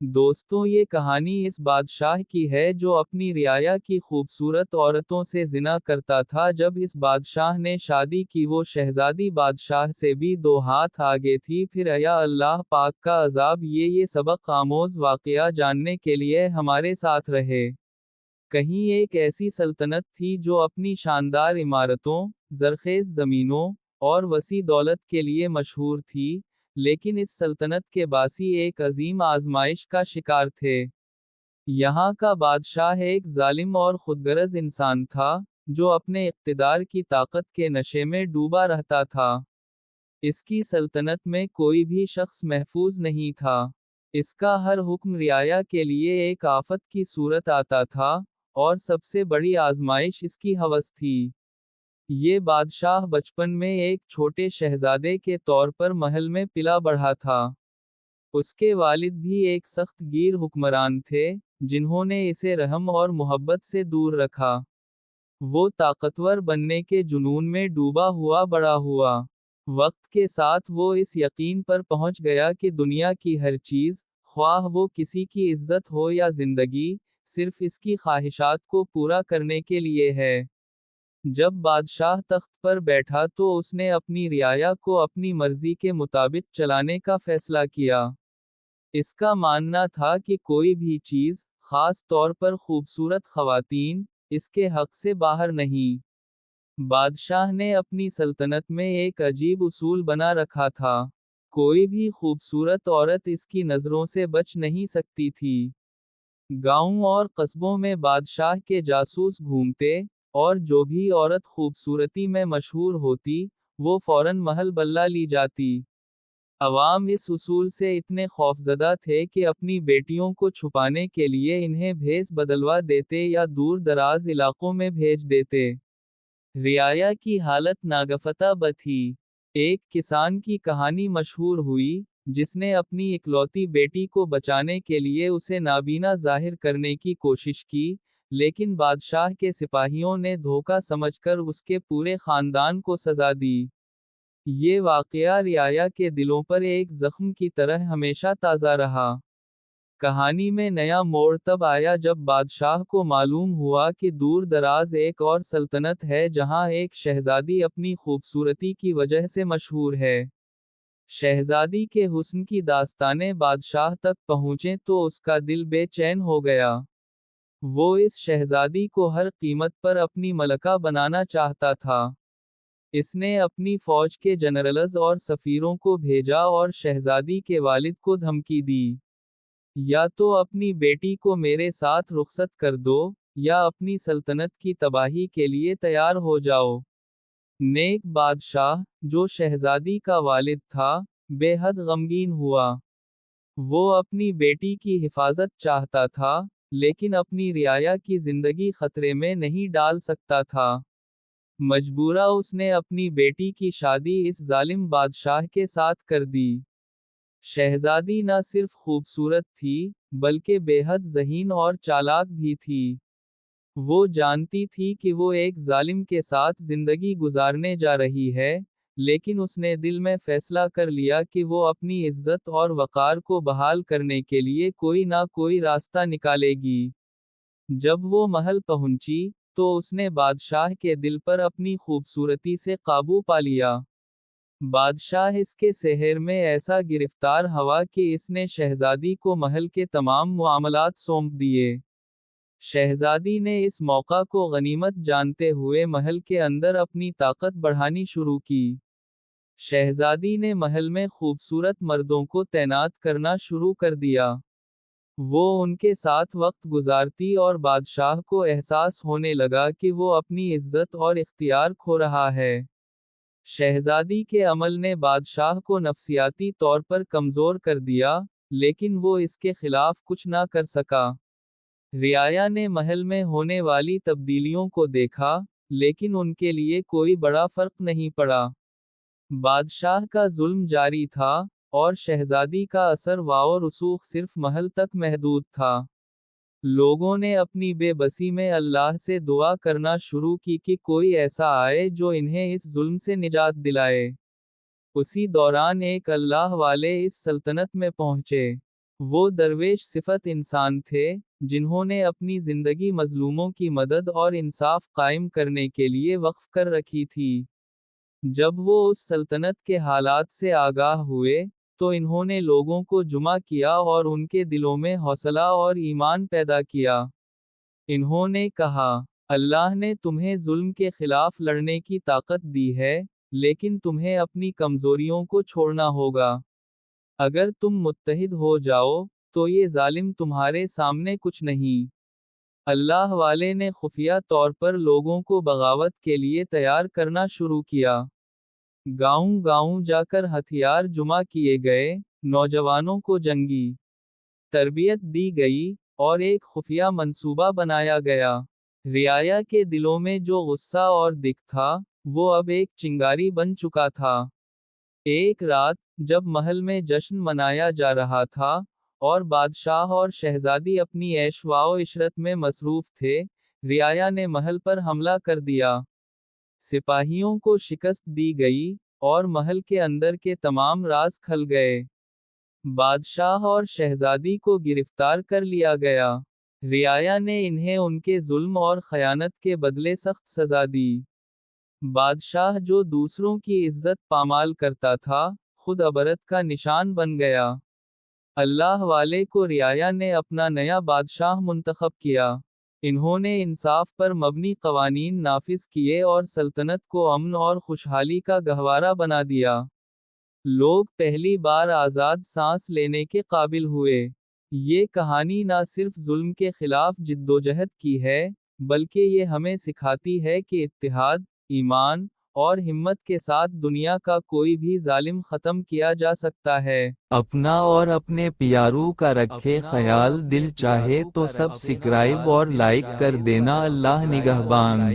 دوستوں، یہ کہانی اس بادشاہ کی ہے جو اپنی رعایا کی خوبصورت عورتوں سے زنا کرتا تھا۔ جب اس بادشاہ نے شادی کی وہ شہزادی بادشاہ سے بھی 2 ہاتھ آگے تھی۔ پھر یا اللہ پاک کا عذاب، یہ سبق آموز واقعہ جاننے کے لیے ہمارے ساتھ رہے۔ کہیں ایک ایسی سلطنت تھی جو اپنی شاندار عمارتوں، زرخیز زمینوں، اور وسیع دولت کے لیے مشہور تھی، لیکن اس سلطنت کے باسی ایک عظیم آزمائش کا شکار تھے۔ یہاں کا بادشاہ ایک ظالم اور خودغرض انسان تھا، جو اپنے اقتدار کی طاقت کے نشے میں ڈوبا رہتا تھا۔ اس کی سلطنت میں کوئی بھی شخص محفوظ نہیں تھا۔ اس کا ہر حکم رعایا کے لیے ایک آفت کی صورت آتا تھا، اور سب سے بڑی آزمائش اس کی ہوس تھی۔ یہ بادشاہ بچپن میں ایک چھوٹے شہزادے کے طور پر محل میں پلا بڑھا تھا۔ اس کے والد بھی ایک سخت گیر حکمران تھے، جنہوں نے اسے رحم اور محبت سے دور رکھا۔ وہ طاقتور بننے کے جنون میں ڈوبا ہوا بڑا ہوا۔ وقت کے ساتھ وہ اس یقین پر پہنچ گیا کہ دنیا کی ہر چیز، خواہ وہ کسی کی عزت ہو یا زندگی، صرف اس کی خواہشات کو پورا کرنے کے لیے ہے۔ جب بادشاہ تخت پر بیٹھا تو اس نے اپنی رعایا کو اپنی مرضی کے مطابق چلانے کا فیصلہ کیا۔ اس کا ماننا تھا کہ کوئی بھی چیز، خاص طور پر خوبصورت خواتین، اس کے حق سے باہر نہیں۔ بادشاہ نے اپنی سلطنت میں ایک عجیب اصول بنا رکھا تھا۔ کوئی بھی خوبصورت عورت اس کی نظروں سے بچ نہیں سکتی تھی۔ گاؤں اور قصبوں میں بادشاہ کے جاسوس گھومتے، اور جو بھی عورت خوبصورتی میں مشہور ہوتی، وہ فوراً محل بلّہ لی جاتی۔ عوام اس اصول سے اتنے خوفزدہ تھے کہ اپنی بیٹیوں کو چھپانے کے لیے انہیں بھیس بدلوا دیتے یا دور دراز علاقوں میں بھیج دیتے۔ رعایا کی حالت ناگفتہ تھی۔ ایک کسان کی کہانی مشہور ہوئی، جس نے اپنی اکلوتی بیٹی کو بچانے کے لیے اسے نابینا ظاہر کرنے کی کوشش کی، لیکن بادشاہ کے سپاہیوں نے دھوکہ سمجھ کر اس کے پورے خاندان کو سزا دی۔ یہ واقعہ رعایا کے دلوں پر ایک زخم کی طرح ہمیشہ تازہ رہا۔ کہانی میں نیا موڑ تب آیا جب بادشاہ کو معلوم ہوا کہ دور دراز ایک اور سلطنت ہے جہاں ایک شہزادی اپنی خوبصورتی کی وجہ سے مشہور ہے۔ شہزادی کے حسن کی داستانیں بادشاہ تک پہنچیں تو اس کا دل بے چین ہو گیا۔ وہ اس شہزادی کو ہر قیمت پر اپنی ملکہ بنانا چاہتا تھا۔ اس نے اپنی فوج کے جنرلز اور سفیروں کو بھیجا اور شہزادی کے والد کو دھمکی دی، یا تو اپنی بیٹی کو میرے ساتھ رخصت کر دو، یا اپنی سلطنت کی تباہی کے لیے تیار ہو جاؤ۔ نیک بادشاہ، جو شہزادی کا والد تھا، بے حد غمگین ہوا۔ وہ اپنی بیٹی کی حفاظت چاہتا تھا، لیکن اپنی رعایا کی زندگی خطرے میں نہیں ڈال سکتا تھا۔ مجبورہ اس نے اپنی بیٹی کی شادی اس ظالم بادشاہ کے ساتھ کر دی۔ شہزادی نہ صرف خوبصورت تھی، بلکہ بے حد ذہین اور چالاک بھی تھی۔ وہ جانتی تھی کہ وہ ایک ظالم کے ساتھ زندگی گزارنے جا رہی ہے، لیکن اس نے دل میں فیصلہ کر لیا کہ وہ اپنی عزت اور وقار کو بحال کرنے کے لیے کوئی نہ کوئی راستہ نکالے گی۔ جب وہ محل پہنچی، تو اس نے بادشاہ کے دل پر اپنی خوبصورتی سے قابو پا لیا۔ بادشاہ اس کے سحر میں ایسا گرفتار ہوا کہ اس نے شہزادی کو محل کے تمام معاملات سونپ دیے۔ شہزادی نے اس موقع کو غنیمت جانتے ہوئے محل کے اندر اپنی طاقت بڑھانی شروع کی۔ شہزادی نے محل میں خوبصورت مردوں کو تعینات کرنا شروع کر دیا۔ وہ ان کے ساتھ وقت گزارتی اور بادشاہ کو احساس ہونے لگا کہ وہ اپنی عزت اور اختیار کھو رہا ہے۔ شہزادی کے عمل نے بادشاہ کو نفسیاتی طور پر کمزور کر دیا، لیکن وہ اس کے خلاف کچھ نہ کر سکا۔ رعایا نے محل میں ہونے والی تبدیلیوں کو دیکھا، لیکن ان کے لیے کوئی بڑا فرق نہیں پڑا۔ بادشاہ کا ظلم جاری تھا، اور شہزادی کا اثر و رسوخ صرف محل تک محدود تھا۔ لوگوں نے اپنی بے بسی میں اللہ سے دعا کرنا شروع کی کہ کوئی ایسا آئے جو انہیں اس ظلم سے نجات دلائے۔ اسی دوران ایک اللہ والے اس سلطنت میں پہنچے۔ وہ درویش صفت انسان تھے جنہوں نے اپنی زندگی مظلوموں کی مدد اور انصاف قائم کرنے کے لیے وقف کر رکھی تھی۔ جب وہ اس سلطنت کے حالات سے آگاہ ہوئے تو انہوں نے لوگوں کو جمع کیا اور ان کے دلوں میں حوصلہ اور ایمان پیدا کیا۔ انہوں نے کہا، اللہ نے تمہیں ظلم کے خلاف لڑنے کی طاقت دی ہے، لیکن تمہیں اپنی کمزوریوں کو چھوڑنا ہوگا۔ اگر تم متحد ہو جاؤ تو یہ ظالم تمہارے سامنے کچھ نہیں۔ اللہ والے نے خفیہ طور پر لوگوں کو بغاوت کے لیے تیار کرنا شروع کیا۔ گاؤں گاؤں جا کر ہتھیار جمع کیے گئے، نوجوانوں کو جنگی تربیت دی گئی، اور ایک خفیہ منصوبہ بنایا گیا۔ رعایا کے دلوں میں جو غصہ اور دکھ تھا، وہ اب ایک چنگاری بن چکا تھا۔ ایک رات، جب محل میں جشن منایا جا رہا تھا، اور بادشاہ اور شہزادی اپنی عیش و عشرت میں مصروف تھے، رعایا نے محل پر حملہ کر دیا۔ سپاہیوں کو شکست دی گئی، اور محل کے اندر کے تمام راز کھل گئے۔ بادشاہ اور شہزادی کو گرفتار کر لیا گیا۔ رعایا نے انہیں ان کے ظلم اور خیانت کے بدلے سخت سزا دی۔ بادشاہ جو دوسروں کی عزت پامال کرتا تھا، خود عبرت کا نشان بن گیا۔ اللہ والے کو رعایا نے اپنا نیا بادشاہ منتخب کیا۔ انہوں نے انصاف پر مبنی قوانین نافذ کیے اور سلطنت کو امن اور خوشحالی کا گہوارہ بنا دیا۔ لوگ پہلی بار آزاد سانس لینے کے قابل ہوئے۔ یہ کہانی نہ صرف ظلم کے خلاف جدوجہد کی ہے، بلکہ یہ ہمیں سکھاتی ہے کہ اتحاد، ایمان، اور ہمت کے ساتھ دنیا کا کوئی بھی ظالم ختم کیا جا سکتا ہے۔ اپنا اور اپنے پیاروں کا رکھے خیال، دل چاہے تو سبسکرائب اور لائک کر دینا۔ اللہ نگہبان۔